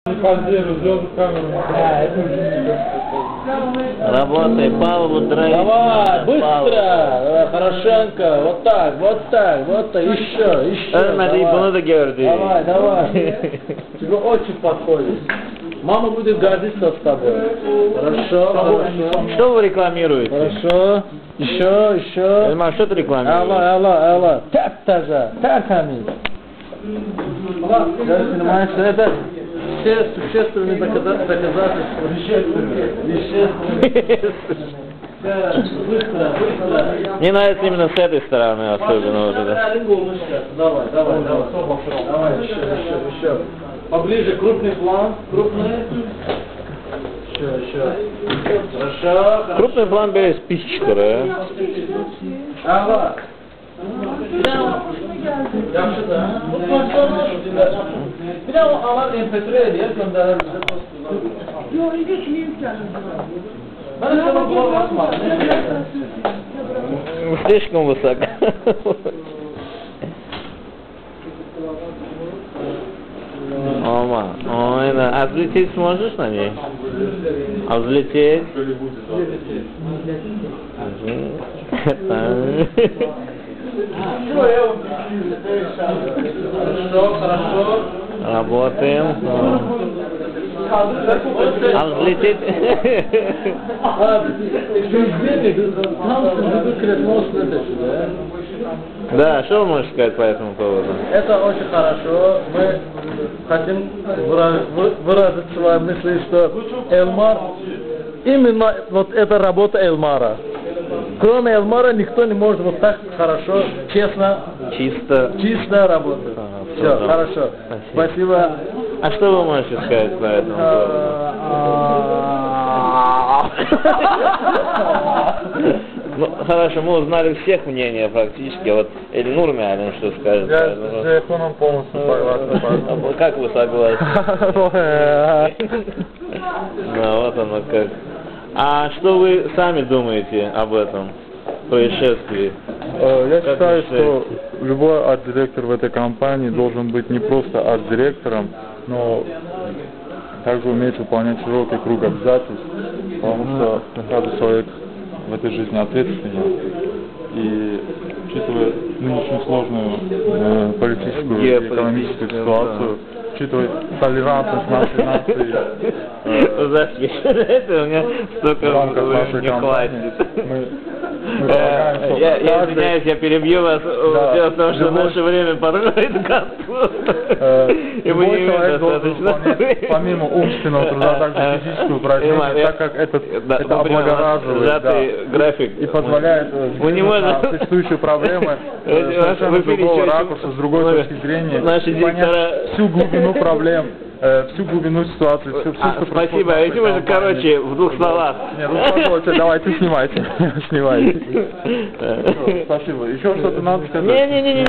Позируй, сделай камеру. Работай, Павлу, драйв. Давай, быстро! Давай, Хорошенко, вот так, еще. Смотри, bunu da gördü. Давай. Тебе очень подходит. Мама будет гордиться с тобой. Хорошо. Что вы рекламируете? Хорошо. Еще. Эльмар, что ты рекламируешь? Алла. Тертemiz. Понимаешь, это все существенные доказательства. Быстро. Мне нравится именно с этой стороны особенно вот это. Давай, еще. Поближе, крупный план, Еще. Хорошо. Крупный план böyle спичка, да? Ага. Yaxşı da. Bir de o alan MP3 ediyor, gönderir bize postuna. Yok, geçmeyeyim canım. Ben de sana kulak atmadım. Слишком высоко. Aynen. А взлететь сможешь на ней? А взлететь? Хорошо. Работаем. А взлететь? Да, что вы можете сказать по этому поводу? Это очень хорошо. Мы хотим выразить свои мысли, что Эльмар, именно вот эта работа Эльмара. Кроме Эльмара никто не может вот так хорошо, чисто работать. Все, хорошо. Спасибо. А что вы можете сказать по этому поводу? Ну, хорошо, мы узнали всех мнения практически. Вот Эльнур Мялин что скажет? Я с Джейхуном полностью согласен. Как вы согласны? Ну, вот оно как. А что вы сами думаете об этом происшествии? Я считаю, что любой арт-директор в этой компании должен быть не просто арт-директором, но также уметь выполнять широкий круг обязательств, потому что каждый человек в этой жизни ответственен. И учитывая нынешнюю сложную политическую и экономическую ситуацию, учитывая толерантность нашей нации, это у меня столько не хватит. Я извиняюсь, я перебью вас. Дело в том, что наше время подходит к концу. И мы не имеем достаточно. Помимо умственного труда, также физическое упражнение, так как это облагораживает график и позволяет взглянуть на существующие проблемы совершенно с другого ракурса, с другой точки зрения, понять всю глубину проблем. Всю глубину ситуации, все, что спасибо, а если можно, короче, в двух словах. Нет, успокойся, давайте снимайте. Спасибо. Еще что-то надо сказать? Не.